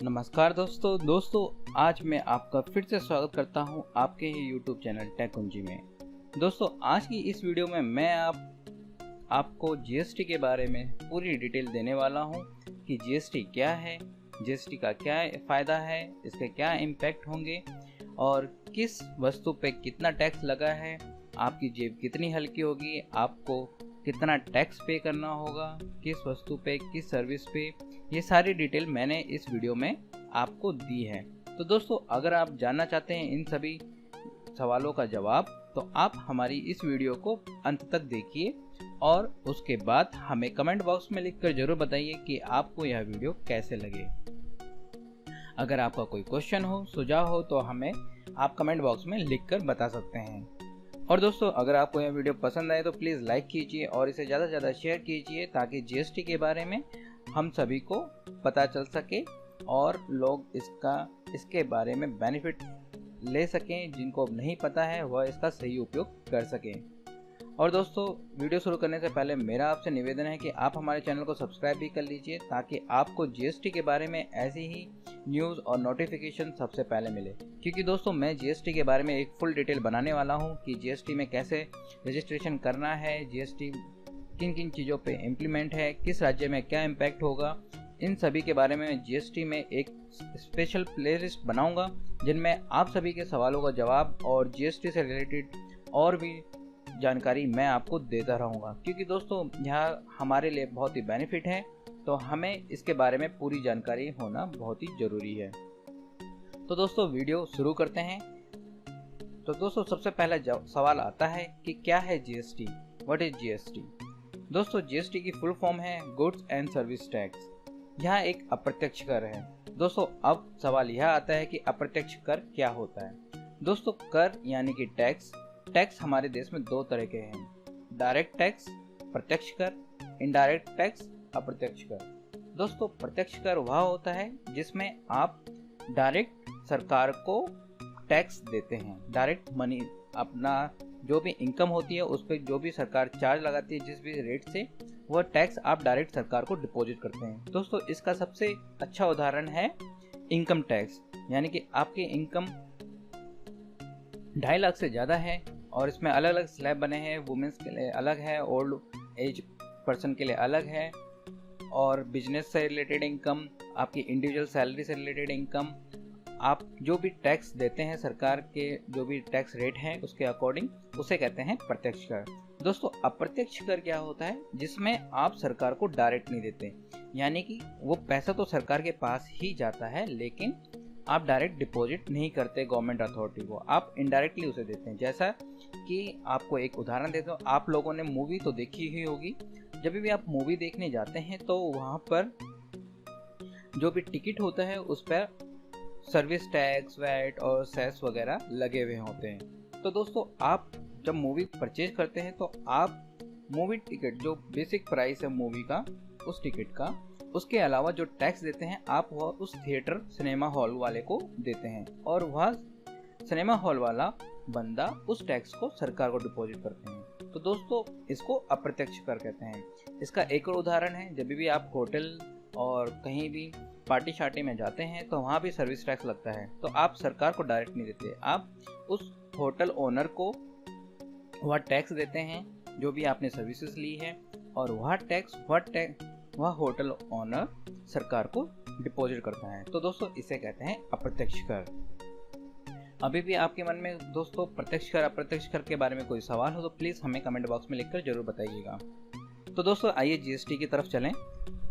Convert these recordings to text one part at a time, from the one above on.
नमस्कार दोस्तों आज मैं आपका फिर से स्वागत करता हूं आपके ही YouTube चैनल टेक कुंजी में। दोस्तों आज की इस वीडियो में मैं आपको जीएसटी के बारे में पूरी डिटेल देने वाला हूं कि जीएसटी क्या है, जीएसटी का क्या फ़ायदा है, इसके क्या इम्पैक्ट होंगे और किस वस्तु पे कितना टैक्स लगा है, आपकी जेब कितनी हल्की होगी, आपको कितना टैक्स पे करना होगा, किस वस्तु पे, किस सर्विस पे, ये सारी डिटेल मैंने इस वीडियो में आपको दी है। तो दोस्तों अगर आप जानना चाहते हैं इन सभी सवालों का जवाब तो आप हमारी इस वीडियो को अंत तक देखिए और उसके बाद हमें कमेंट बॉक्स में लिखकर जरूर बताइए कि आपको यह वीडियो कैसे लगे। अगर आपका कोई क्वेश्चन हो, सुझाव हो तो हमें आप कमेंट बॉक्स में लिखकर बता सकते हैं। और दोस्तों अगर आपको यह वीडियो पसंद आए तो प्लीज़ लाइक कीजिए और इसे ज़्यादा से ज़्यादा शेयर कीजिए ताकि जीएसटी के बारे में हम सभी को पता चल सके और लोग इसके बारे में बेनिफिट ले सकें। जिनको नहीं पता है वह इसका सही उपयोग कर सकें। और दोस्तों वीडियो शुरू करने से पहले मेरा आपसे निवेदन है कि आप हमारे चैनल को सब्सक्राइब भी कर लीजिए ताकि आपको जीएसटी के बारे में ऐसी ही न्यूज़ और नोटिफिकेशन सबसे पहले मिले। क्योंकि दोस्तों मैं जीएसटी के बारे में एक फुल डिटेल बनाने वाला हूं कि जीएसटी में कैसे रजिस्ट्रेशन करना है, जीएसटी किन किन चीज़ों पे इम्प्लीमेंट है, किस राज्य में क्या इम्पैक्ट होगा, इन सभी के बारे में जीएसटी में एक स्पेशल प्लेलिस्ट बनाऊंगा जिनमें आप सभी के सवालों का जवाब और जीएसटी से रिलेटेड और भी जानकारी मैं आपको देता रहूँगा। क्योंकि दोस्तों यह हमारे लिए बहुत ही बेनिफिट है तो हमें इसके बारे में पूरी जानकारी होना बहुत ही ज़रूरी है। तो दोस्तों वीडियो शुरू करते हैं। तो दोस्तों सबसे पहला सवाल आता है कि क्या है जीएसटी, व्हाट इज जीएसटी। दोस्तों जीएसटी की फुल फॉर्म है गुड्स एंड सर्विस टैक्स। यह एक अप्रत्यक्ष कर है। दोस्तों अब सवाल यह आता है कि अप्रत्यक्ष कर क्या होता है। दोस्तों कर यानी कि टैक्स हमारे देश में दो तरह के हैं, डायरेक्ट टैक्स प्रत्यक्ष कर, इनडायरेक्ट टैक्स अप्रत्यक्ष कर। दोस्तों प्रत्यक्ष कर वह होता है जिसमें आप डायरेक्ट सरकार को टैक्स देते हैं, डायरेक्ट मनी, अपना जो भी इनकम होती है उस पर जो भी सरकार चार्ज लगाती है जिस भी रेट से, वह टैक्स आप डायरेक्ट सरकार को डिपॉजिट करते हैं। दोस्तों इसका सबसे अच्छा उदाहरण है इनकम टैक्स। यानी कि आपकी इनकम 2.5 लाख से ज़्यादा है और इसमें अलग अलग स्लैब बने हैं, वुमेन्स के लिए अलग है, ओल्ड एज पर्सन के लिए अलग है, और बिजनेस से रिलेटेड इनकम, आपकी इंडिविजुअल सैलरी से रिलेटेड इनकम, आप जो भी टैक्स देते हैं सरकार के जो भी टैक्स रेट हैं उसके अकॉर्डिंग, उसे कहते हैं प्रत्यक्ष कर। दोस्तों अप्रत्यक्ष कर क्या होता है, जिसमें आप सरकार को डायरेक्ट नहीं देते, यानी कि वो पैसा तो सरकार के पास ही जाता है लेकिन आप डायरेक्ट डिपॉजिट नहीं करते गवर्नमेंट अथॉरिटी को, आप इनडायरेक्टली उसे देते हैं। जैसा कि आपको एक उदाहरण देता हूँ, आप लोगों ने मूवी तो देखी ही होगी। जब भी आप मूवी देखने जाते हैं तो वहाँ पर जो भी टिकट होता है उस पर सर्विस टैक्स, वैट और सेस वगैरह लगे हुए होते हैं। तो दोस्तों आप जब मूवी परचेज करते हैं तो आप मूवी टिकट, जो बेसिक प्राइस है मूवी का, उस टिकट का, उसके अलावा जो टैक्स देते हैं आप वह उस थिएटर सिनेमा हॉल वाले को देते हैं और वह सिनेमा हॉल वाला बंदा उस टैक्स को सरकार को डिपॉजिट करते हैं। तो दोस्तों इसको अप्रत्यक्ष कर कहते हैं। इसका एक और उदाहरण है, जब भी आप होटल और कहीं भी पार्टी शार्टी में जाते हैं तो वहाँ भी सर्विस टैक्स लगता है, तो आप सरकार को डायरेक्ट नहीं देते, आप उस होटल ओनर को वह टैक्स देते हैं जो भी आपने सर्विसेज ली है, और वह होटल ओनर सरकार को डिपॉजिट करता है। तो दोस्तों इसे कहते हैं अप्रत्यक्ष कर। अभी भी आपके मन में दोस्तों प्रत्यक्ष कर अप्रत्यक्ष कर के बारे में कोई सवाल हो तो प्लीज़ हमें कमेंट बॉक्स में लिखकर जरूर बताइएगा। तो दोस्तों आइए जीएसटी की तरफ चलें।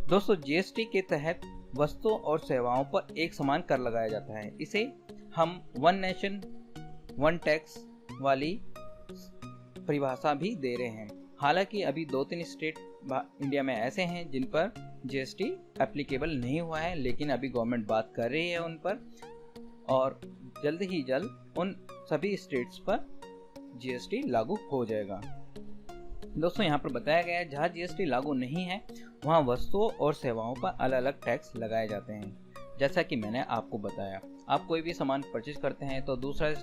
दोस्तों जीएसटी के तहत वस्तुओं और सेवाओं पर एक समान कर लगाया जाता है। इसे हम वन नेशन वन टैक्स वाली परिभाषा भी दे रहे हैं। हालांकि अभी 2-3 स्टेट इंडिया में ऐसे हैं जिन पर जीएसटी एप्लीकेबल नहीं हुआ है, लेकिन अभी गवर्नमेंट बात कर रही है उन पर, और जल्द ही जल्द उन सभी स्टेट्स पर जीएसटी लागू हो जाएगा। दोस्तों यहाँ पर बताया गया है जहाँ जीएसटी लागू नहीं है वहाँ वस्तुओं और सेवाओं पर अलग अलग टैक्स लगाए जाते हैं। जैसा कि मैंने आपको बताया, आप कोई भी सामान परचेज करते हैं तो दूसरा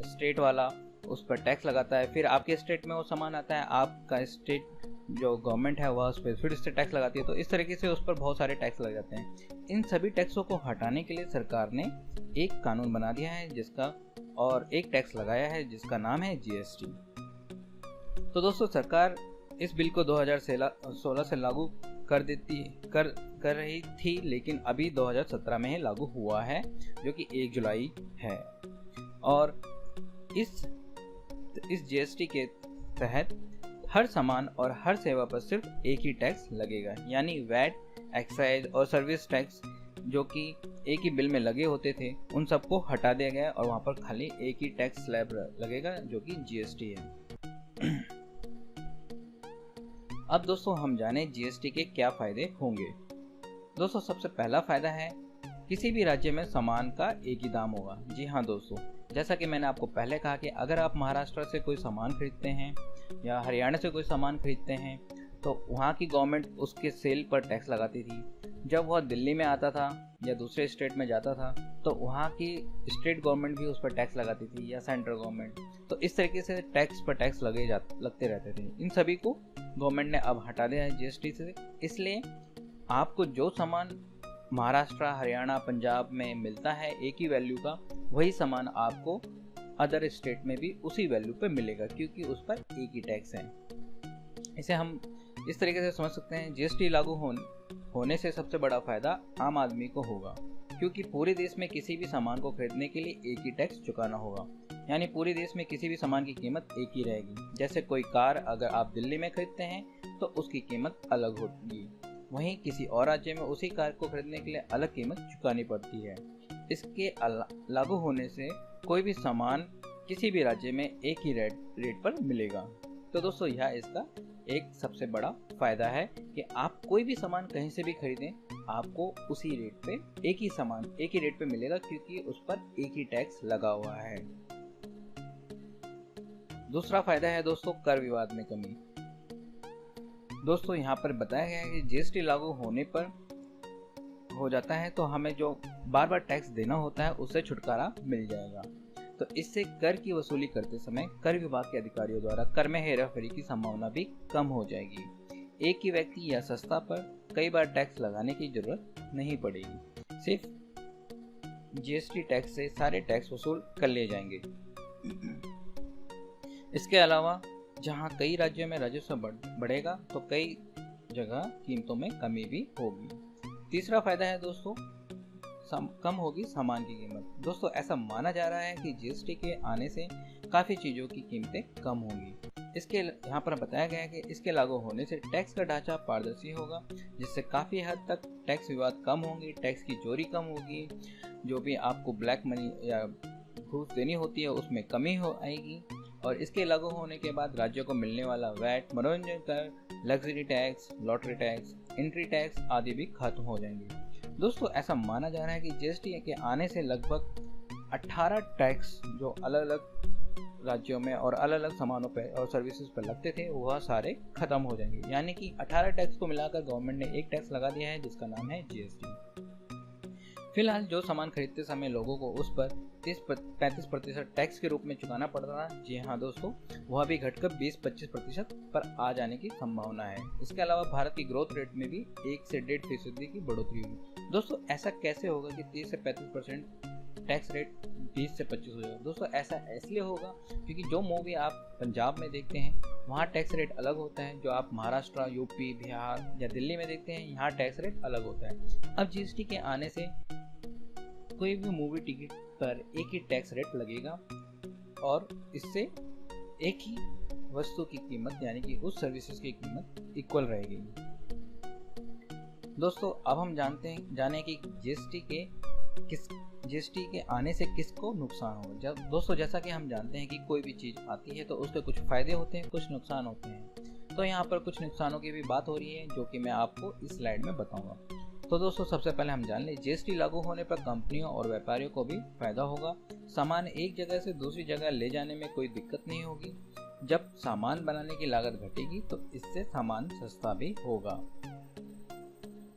स्टेट वाला उस पर टैक्स लगाता है, फिर आपके स्टेट में वो सामान आता है, आपका स्टेट जो गवर्नमेंट है वह उस पर फिर से टैक्स लगाती है, तो इस तरीके से उस पर बहुत सारे टैक्स लग जाते हैं। इन सभी टैक्सों को हटाने के लिए सरकार ने एक कानून बना दिया है जिसका और एक टैक्स लगाया है जिसका नाम है जीएसटी। तो दोस्तों सरकार इस बिल को 2016 से लागू कर रही थी, लेकिन अभी 2017 में ही लागू हुआ है जो कि 1 जुलाई है। और इस जीएसटी के तहत हर सामान और हर सेवा पर सिर्फ एक ही टैक्स लगेगा, यानी वैट, एक्साइज और सर्विस टैक्स जो कि एक ही बिल में लगे होते थे उन सबको हटा दिया गया और वहाँ पर खाली एक ही टैक्स स्लैब लगेगा जो कि जीएसटी है। अब दोस्तों हम जाने जीएसटी के क्या फायदे होंगे। दोस्तों सबसे पहला फायदा है किसी भी राज्य में सामान का एक ही दाम होगा। जी हाँ दोस्तों, जैसा कि मैंने आपको पहले कहा कि अगर आप महाराष्ट्र से कोई सामान खरीदते हैं या हरियाणा से कोई सामान खरीदते हैं तो वहाँ की गवर्नमेंट उसके सेल पर टैक्स लगाती थी। जब वह दिल्ली में आता था या दूसरे स्टेट में जाता था तो वहाँ की स्टेट गवर्नमेंट भी उस पर टैक्स लगाती थी या सेंट्रल गवर्नमेंट। तो इस तरीके से टैक्स पर टैक्स लगते रहते थे। इन सभी को गवर्नमेंट ने अब हटा दिया है जीएसटी से। इसलिए आपको जो सामान महाराष्ट्र, हरियाणा, पंजाब में मिलता है एक ही वैल्यू का, वही सामान आपको अदर स्टेट में भी उसी वैल्यू पे मिलेगा क्योंकि उस पर एक ही टैक्स है। इसे हम इस तरीके से समझ सकते हैं, जीएसटी लागू होने से सबसे बड़ा फायदा आम आदमी को होगा क्योंकि पूरे देश में किसी भी सामान को खरीदने के लिए एक ही टैक्स चुकाना होगा, यानी पूरे देश में किसी भी सामान की कीमत एक ही रहेगी। जैसे कोई कार अगर आप दिल्ली में खरीदते हैं तो उसकी कीमत अलग होगी, वहीं किसी और राज्य में उसी कार को खरीदने के लिए अलग कीमत चुकानी पड़ती है। इसके लागू होने से कोई भी सामान किसी भी राज्य में एक ही रेट पर मिलेगा। तो दोस्तों यह इसका एक सबसे बड़ा फायदा है कि आप कोई भी सामान कहीं से भी खरीदें आपको उसी रेट पे एक ही सामान एक ही रेट पे मिलेगा क्योंकि उस पर एक ही टैक्स लगा हुआ है। दूसरा फायदा है दोस्तों कर विवाद में कमी। दोस्तों यहाँ पर बताया गया है कि जीएसटी लागू होने पर हो जाता है तो हमें जो बार बार टैक्स देना होता है उससे छुटकारा मिल जाएगा। तो इससे कर की वसूली करते समय कर विभाग के अधिकारियों द्वारा कर में हेराफेरी की संभावना भी कम हो जाएगी। एक ही व्यक्ति या संस्था पर कई बार टैक्स लगाने की जरूरत नहीं पड़ेगी, सिर्फ जीएसटी टैक्स से सारे टैक्स वसूल कर लिए जाएंगे। इसके अलावा जहां कई राज्यों में राजस्व बढ़ेगा तो कई जगह कीमतों में कमी भी होगी। तीसरा फायदा है दोस्तों कम होगी सामान की कीमत। दोस्तों ऐसा माना जा रहा है कि जीएसटी के आने से काफ़ी चीज़ों की कीमतें कम होंगी। इसके यहाँ पर बताया गया है कि इसके लागू होने से टैक्स का ढांचा पारदर्शी होगा जिससे काफ़ी हद तक टैक्स विवाद कम होंगे, टैक्स की चोरी कम होगी, जो भी आपको ब्लैक मनी या घूस देनी होती है उसमें कमी आएगी। और इसके लागू होने के बाद राज्यों को मिलने वाला वैट, मनोरंजन कर, luxury tax, lottery tax, entry tax आदि भी खत्म हो जाएंगे। दोस्तों ऐसा माना जा रहा है कि जीएसटी के आने से लगभग 18 टैक्स जो अलग अलग राज्यों में और अलग अलग सामानों पर और सर्विसेज पर लगते थे वह सारे खत्म हो जाएंगे, यानी कि 18 टैक्स को मिलाकर गवर्नमेंट ने एक टैक्स लगा दिया है जिसका नाम है जीएसटी। फिलहाल जो सामान खरीदते समय लोगों को उस पर 30-35% टैक्स के रूप में चुकाना पड़ रहा है। जी हाँ दोस्तों, वह भी घटकर 20-25% पर आ जाने की संभावना है। इसके अलावा भारत की ग्रोथ रेट में भी 1 से 1.5% की बढ़ोतरी हुई। दोस्तों ऐसा कैसे होगा कि 30 से 35% टैक्स रेट 20 से 25 हो जाएगा? दोस्तों ऐसा इसलिए होगा क्योंकि जो मूवी आप पंजाब में देखते हैं वहाँ टैक्स रेट अलग होता है, जो आप महाराष्ट्र, यूपी, बिहार या दिल्ली में देखते हैं यहाँ टैक्स रेट अलग होता है। अब जीएसटी के आने से कोई भी मूवी टिकट पर एक ही टैक्स रेट लगेगा और इससे एक ही वस्तु की कीमत यानी कि उस सर्विसेज की कीमत इक्वल रहेगी। दोस्तों अब हम जाने कि जीएसटी के आने से किसको नुकसान होगा। दोस्तों जैसा कि हम जानते हैं कि कोई भी चीज़ आती है तो उसके कुछ फायदे होते हैं, कुछ नुकसान होते हैं। तो यहाँ पर कुछ नुकसानों की भी बात हो रही है जो कि मैं आपको इस स्लाइड में बताऊंगा। तो दोस्तों सबसे पहले हम जान लें जीएसटी लागू होने पर कंपनियों और व्यापारियों को भी फायदा होगा। सामान एक जगह से दूसरी जगह ले जाने में कोई दिक्कत नहीं होगी। जब सामान बनाने की लागत घटेगी तो इससे सामान सस्ता भी होगा।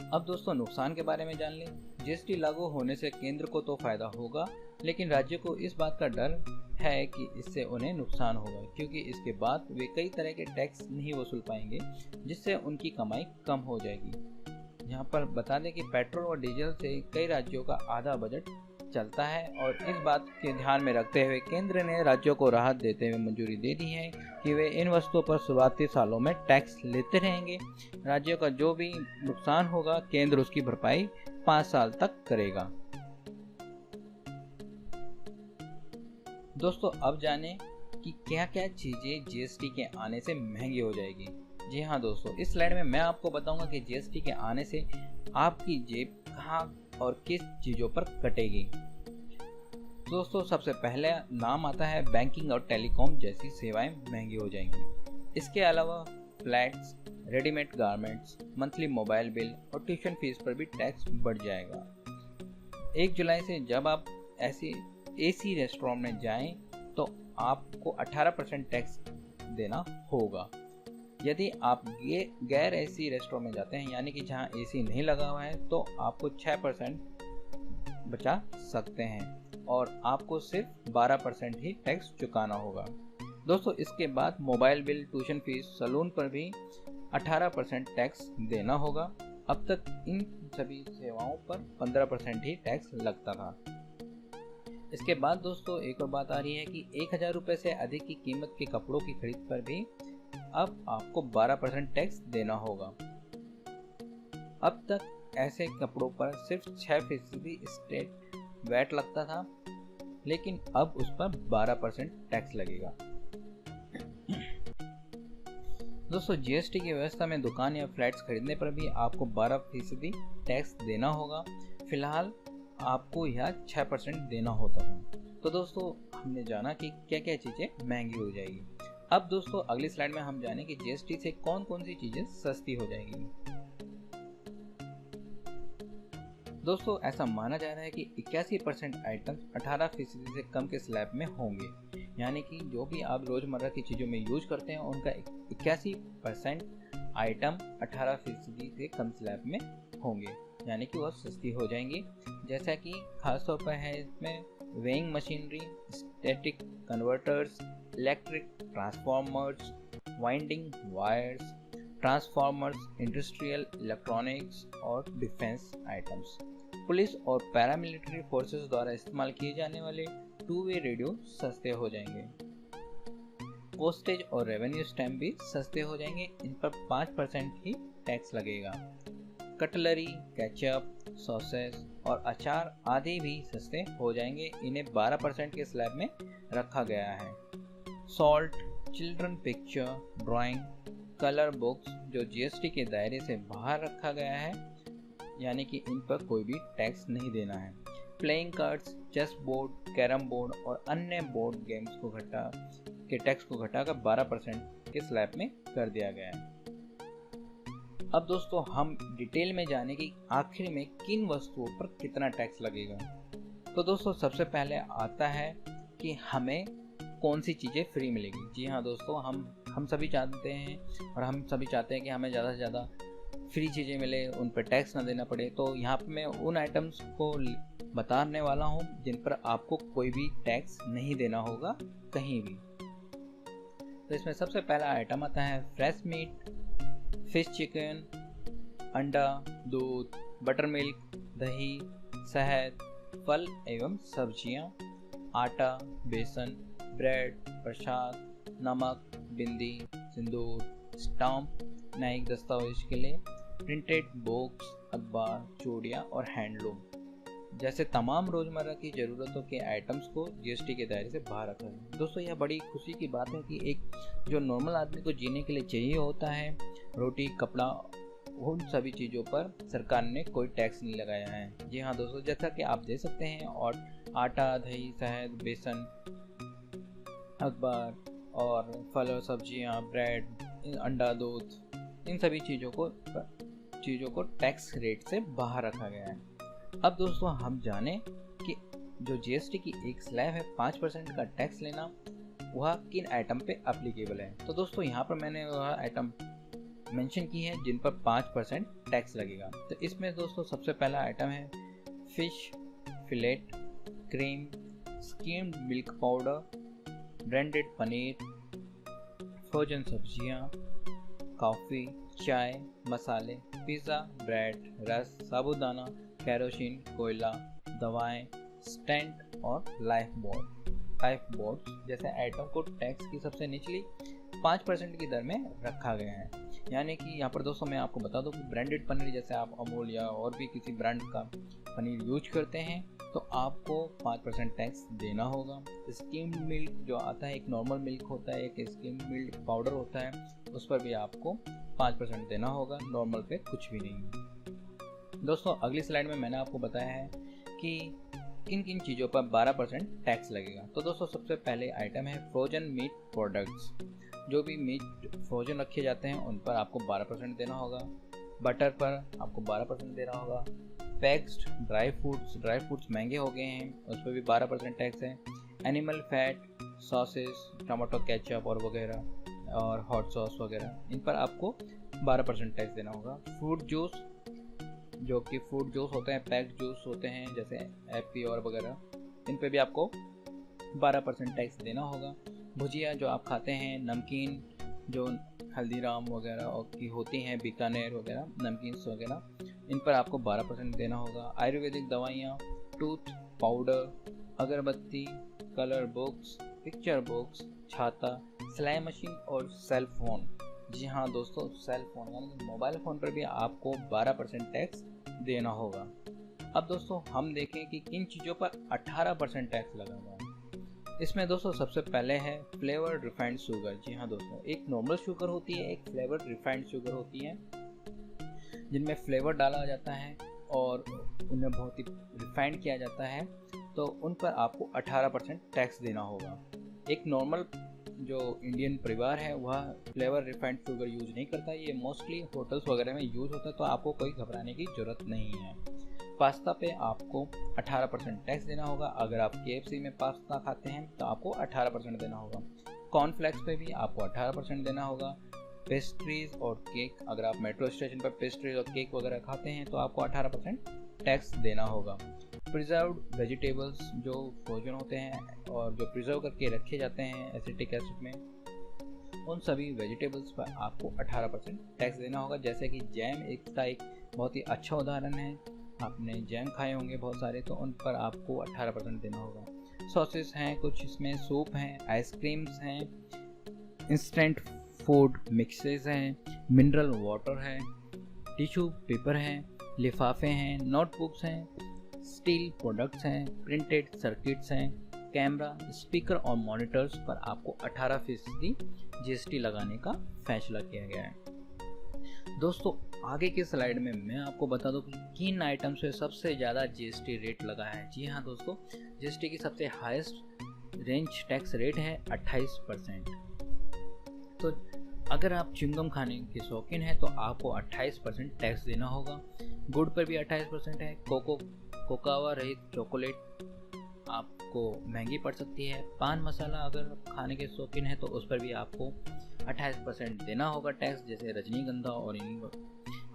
अब दोस्तों नुकसान के बारे में जान लें। जीएसटी लागू होने से केंद्र को तो फायदा होगा लेकिन राज्य को इस बात का डर है कि इससे उन्हें नुकसान होगा, क्योंकि इसके बाद वे कई तरह के टैक्स नहीं वसूल पाएंगे, जिससे उनकी कमाई कम हो जाएगी। यहाँ पर बता दें कि पेट्रोल और डीजल से कई राज्यों का आधा बजट चलता है, और इस बात के ध्यान में रखते हुए केंद्र ने राज्यों को राहत देते हुए मंजूरी दे दी है कि वे इन वस्तुओं पर शुरुआती सालों में टैक्स लेते रहेंगे। राज्यों का जो भी नुकसान होगा केंद्र उसकी भरपाई 5 साल तक करेगा। दोस्तों अब जानें कि क्या क्या चीजें जीएसटी के आने से महंगी हो जाएगी। जी हाँ दोस्तों, इस स्लाइड में मैं आपको बताऊंगा कि जीएसटी के आने से आपकी जेब कहाँ और किस चीजों पर कटेगी। दोस्तों सबसे पहले नाम आता है बैंकिंग और टेलीकॉम जैसी सेवाएं महंगी हो जाएंगी। इसके अलावा flats, readymade garments, monthly mobile bill और ट्यूशन फीस पर भी टैक्स बढ़ जाएगा। 1 जुलाई से जब आप ऐसे एसी रेस्टोरेंट में जाएं तो आपको 18% टैक्स देना होगा। यदि आप गैर एसी रेस्टोरेंट में जाते हैं, यानी कि जहां एसी नहीं लगा हुआ है, तो आपको 6% बचा सकते हैं और आपको सिर्फ 12% ही टैक्स चुकाना होगा। दोस्तों इसके बाद mobile bill, tuition fees, salon पर भी 18% टैक्स देना होगा। अब तक इन सभी सेवाओं पर 15% ही टैक्स लगता था। इसके बाद दोस्तों एक और बात आ रही है कि 1000 रुपये से अधिक की कीमत के कपड़ों की खरीद पर भी अब आपको 12% टैक्स देना होगा। अब तक ऐसे कपड़ों पर सिर्फ 6% स्टेट वैट लगता था, लेकिन अब उस पर 12% टैक्स लगेगा। दोस्तों जीएसटी की व्यवस्था में दुकान या फ्लैट्स खरीदने पर भी आपको 12% टैक्स देना होगा। फिलहाल आपको यह 6% देना होता था। तो दोस्तों हमने जाना कि क्या क्या चीज़ें महंगी हो जाएगी। अब दोस्तों अगली स्लाइड में हम जानें कि जीएसटी से कौन कौन सी चीज़ें सस्ती हो जाएगी। दोस्तों ऐसा माना जा रहा है कि 81% आइटम 18% से कम के स्लैब में होंगे, यानी कि जो भी आप रोज़मर्रा की चीज़ों में यूज करते हैं उनका 81% आइटम 18% से कम स्लैब में होंगे, यानी कि वह सस्ती हो जाएंगी। जैसा कि खासतौर पर है इसमें weighing machinery, static converters, electric transformers, winding wires, transformers, industrial electronics और डिफेंस आइटम्स। पुलिस और पैरामिलिट्री फोर्सेस द्वारा इस्तेमाल किए जाने वाले 2-वे रेडियो सस्ते हो जाएंगे। पोस्टेज और रेवेन्यू स्टैम्प भी सस्ते हो जाएंगे, इन पर 5% ही टैक्स लगेगा। कटलरी, केचप, सॉसेस और अचार आदि भी सस्ते हो जाएंगे, इन्हें 12% के स्लैब में रखा गया है। Salt, children picture, drawing, colour books जो जीएसटी के दायरे से बाहर रखा गया है, यानी कि इन पर कोई भी टैक्स नहीं देना है। Playing cards, chess board, carrom board और अन्य बोर्ड गेम्स को टैक्स को घटाकर 12% के स्लैब में कर दिया गया है। अब दोस्तों हम डिटेल में जाने कि आखिर में किन वस्तुओं पर कितना टैक्स लगेगा। तो दोस्तों सबसे पहले आता है कि हमें कौन सी चीज़ें फ्री मिलेगी। जी हाँ दोस्तों, हम सभी चाहते हैं और हम सभी चाहते हैं कि हमें ज़्यादा से ज़्यादा फ्री चीज़ें मिले, उन पर टैक्स ना देना पड़े। तो यहाँ पर मैं उन आइटम्स को बताने वाला हूँ जिन पर आपको कोई भी टैक्स नहीं देना होगा कहीं भी। तो इसमें सबसे पहला आइटम आता है फ्रेश मीट, फिश चिकन, अंडा, दूध, बटर मिल्क, दही, शहद, फल एवं सब्जियां, आटा, बेसन, ब्रेड, प्रसाद, नमक, बिंदी, सिंदूर, स्टाम्प, न्यायिक दस्तावेज के लिए, प्रिंटेड बुक्स, अखबार, चूड़ियाँ और हैंडलूम जैसे तमाम रोजमर्रा की ज़रूरतों के आइटम्स को जीएसटी के दायरे से बाहर रखा है। दोस्तों यह बड़ी खुशी की बात है कि एक जो नॉर्मल आदमी को जीने के लिए चाहिए होता है, रोटी, कपड़ा, उन सभी चीज़ों पर सरकार ने कोई टैक्स नहीं लगाया है। जी हाँ दोस्तों, जैसा कि आप देख सकते हैं, और आटा, दही, शहद, बेसन, अखबार और फल और सब्जियाँ, ब्रेड, अंडा, दूध, इन सभी चीज़ों को टैक्स रेट से बाहर रखा गया है। अब दोस्तों हम जानें कि जो जीएसटी की एक स्लैब है 5% का टैक्स लेना, वह किन आइटम पे एप्लीकेबल है। तो दोस्तों यहाँ पर मैंने वह आइटम मेंशन की है जिन पर 5% टैक्स लगेगा। तो इसमें दोस्तों सबसे पहला आइटम है fish fillet, cream, skimmed milk powder, branded paneer, frozen सब्जियां, कॉफ़ी, चाय, मसाले, पिज़्ज़ा, ब्रेड, रस, साबूदाना, केरोसिन, कोयला, दवाएं, स्टेंट और लाइफ बोर्ड्स जैसे आइटम को टैक्स की सबसे निचली 5% की दर में रखा गया है। यानी कि यहाँ पर दोस्तों मैं आपको बता दूँ कि ब्रांडेड पनीर जैसे आप अमूल या और भी किसी ब्रांड का पनीर यूज करते हैं तो आपको 5% टैक्स देना होगा। स्किम्ड मिल्क जो आता है, एक नॉर्मल मिल्क होता है, एक स्किम्ड मिल्क पाउडर होता है, उस पर भी आपको 5% देना होगा, नॉर्मल पे कुछ भी नहीं। दोस्तों अगली स्लाइड में मैंने आपको बताया है कि किन किन चीज़ों पर 12% टैक्स लगेगा। तो दोस्तों सबसे पहले आइटम है फ्रोजन मीट प्रोडक्ट्स। जो भी मीट फ्रोजन रखे जाते हैं उन पर आपको 12% देना होगा। बटर पर आपको 12% देना होगा। पैक्ड ड्राई फ्रूट्स महंगे हो गए हैं, उस पर भी 12% टैक्स है। Animal fat, sauces, tomato ketchup और वगैरह और हॉट सॉस वगैरह, इन पर आपको 12% टैक्स देना होगा। फ्रूट जूस, जो कि फ्रूट जूस होते हैं, पैक्ड जूस होते हैं जैसे एप्पी और वगैरह, इन पे भी आपको 12% टैक्स देना होगा। भुजिया जो आप खाते हैं, नमकीन जो हल्दीराम वगैरह और की होती हैं, बीकानेर वगैरह नमकीन्स वगैरह, इन पर आपको 12% देना होगा। आयुर्वेदिक दवाइयाँ, टूथ पाउडर, अगरबत्ती, कलर बुक्स, पिक्चर बुक्स, छाता, सिलाई मशीन और सेल फोन। जी हाँ दोस्तों, सेल फोन यानी कि मोबाइल फ़ोन पर भी आपको 12% टैक्स देना होगा। अब दोस्तों हम देखें कि किन चीज़ों पर 18% टैक्स लगा हुआ है। इसमें दोस्तों सबसे पहले है फ्लेवर्ड रिफाइंड शुगर। जी हाँ दोस्तों, एक नॉर्मल शुगर होती है, एक फ्लेवर्ड रिफाइंड शुगर होती है, जिनमें फ्लेवर डाला जाता है और उन्हें बहुत ही रिफाइंड किया जाता है, तो उन पर आपको 18% टैक्स देना होगा। एक नॉर्मल जो इंडियन परिवार है वह फ्लेवर रिफाइंड शुगर यूज नहीं करता, ये मोस्टली होटल्स वगैरह में यूज होता है, तो आपको कोई घबराने की ज़रूरत नहीं है। पास्ता पे आपको 18% टैक्स देना होगा। अगर आप KFC में पास्ता खाते हैं तो आपको 18% देना होगा। कॉर्नफ्लेक्स पे भी आपको 18% देना होगा। पेस्ट्रीज और केक, अगर आप मेट्रो स्टेशन पर पेस्ट्रीज और केक वगैरह खाते हैं तो आपको 18% टैक्स देना होगा। प्रिजर्व्ड वेजिटेबल्स जो फ्रोजन होते हैं और जो प्रिजर्व करके रखे जाते हैं एसिटिक एसिड में, उन सभी वेजिटेबल्स पर आपको 18% टैक्स देना होगा। जैसे कि जैम इसका एक बहुत ही अच्छा उदाहरण है, आपने जैम खाए होंगे बहुत सारे, तो उन पर आपको 18% देना होगा। सॉसेस हैं कुछ, इसमें सूप हैं, आइसक्रीम्स हैं, इंस्टेंट फूड मिक्सेस हैं, मिनरल वाटर है, टिश्यू पेपर हैं, लिफाफे हैं, नोटबुक्स हैं, स्टील प्रोडक्ट्स हैं, प्रिंटेड सर्किट्स हैं, कैमरा, स्पीकर और मॉनिटर्स पर आपको 18% GST लगाने का फैसला किया गया है। दोस्तों आगे की स्लाइड में मैं आपको बता दूं कि किन आइटम से सबसे ज़्यादा GST रेट लगा है। जी हाँ दोस्तों, GST की सबसे हाईएस्ट रेंज टैक्स रेट है 28%। तो अगर आप च्युइंगम खाने के शौकीन हैं तो आपको 28% टैक्स देना होगा। गुड़ पर भी 28% है। कोकावा रहित चॉकलेट आपको महंगी पड़ सकती है। पान मसाला अगर खाने के शौकीन है तो उस पर भी आपको 28% देना होगा टैक्स, जैसे रजनीगंधा और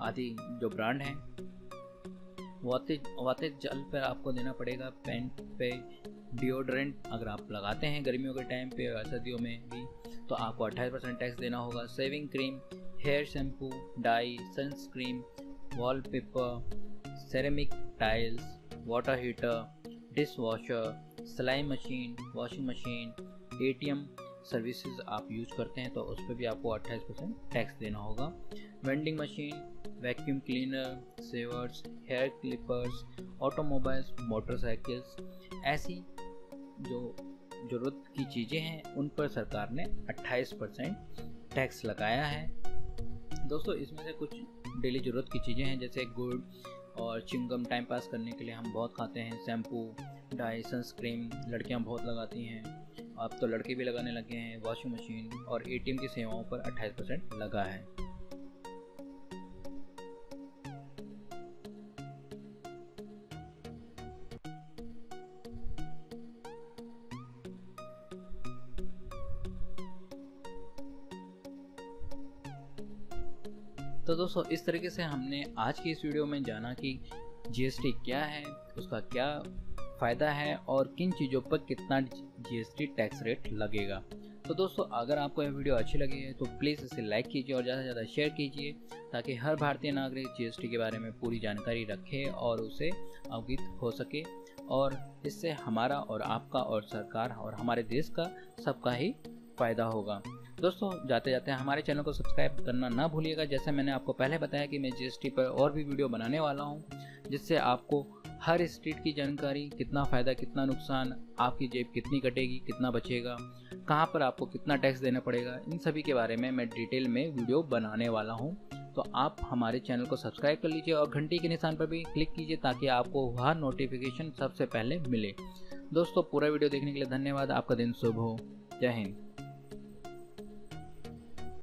आदि जो ब्रांड हैं। वातिक जल पर आपको देना पड़ेगा। पेंट पे, डिओड्रेंट अगर आप लगाते हैं गर्मियों के टाइम पे और सर्दियों में भी तो आपको 28% टैक्स देना होगा। Shaving cream, hair shampoo, dye, sunscreen, wallpaper, ceramic tiles, water heater, dish washer, सिलाई machine, washing machine, ATM services आप यूज करते हैं तो उस पर भी आपको 28% टैक्स देना होगा। Vending machine, vacuum cleaner, shavers, hair clippers, automobiles, motorcycles, ऐसी जो ज़रूरत की चीज़ें हैं उन पर सरकार ने 28% टैक्स लगाया है। दोस्तों इसमें से कुछ डेली ज़रूरत की चीज़ें हैं, जैसे गुड़ और च्युइंगम टाइम पास करने के लिए हम बहुत खाते हैं, शैम्पू, डाई, सनस्क्रीन लड़कियां बहुत लगाती हैं, अब तो लड़के भी लगाने लगे हैं। वॉशिंग मशीन और ATM की सेवाओं पर 28% लगा है। तो दोस्तों इस तरीके से हमने आज की इस वीडियो में जाना कि GST क्या है, उसका क्या फ़ायदा है और किन चीज़ों पर कितना जीएसटी टैक्स रेट लगेगा। तो दोस्तों, अगर आपको यह वीडियो अच्छी लगी है तो प्लीज़ इसे लाइक कीजिए और ज़्यादा से ज़्यादा शेयर कीजिए, ताकि हर भारतीय नागरिक जीएसटी के बारे में पूरी जानकारी रखे और उसे अवगत हो सके, और इससे हमारा और आपका और सरकार और हमारे देश का सबका ही फ़ायदा होगा। दोस्तों, जाते जाते हमारे चैनल को सब्सक्राइब करना ना भूलिएगा। जैसे मैंने आपको पहले बताया कि मैं जीएसटी पर और भी वीडियो बनाने वाला हूँ, जिससे आपको हर स्टेट की जानकारी, कितना फ़ायदा कितना नुकसान, आपकी जेब कितनी कटेगी, कितना बचेगा, कहाँ पर आपको कितना टैक्स देना पड़ेगा, इन सभी के बारे में मैं डिटेल में वीडियो बनाने वाला हूँ। तो आप हमारे चैनल को सब्सक्राइब कर लीजिए और घंटी के निशान पर भी क्लिक कीजिए, ताकि आपको वह नोटिफिकेशन सबसे पहले मिले। दोस्तों, पूरा वीडियो देखने के लिए धन्यवाद। आपका दिन शुभ हो। जय हिंद।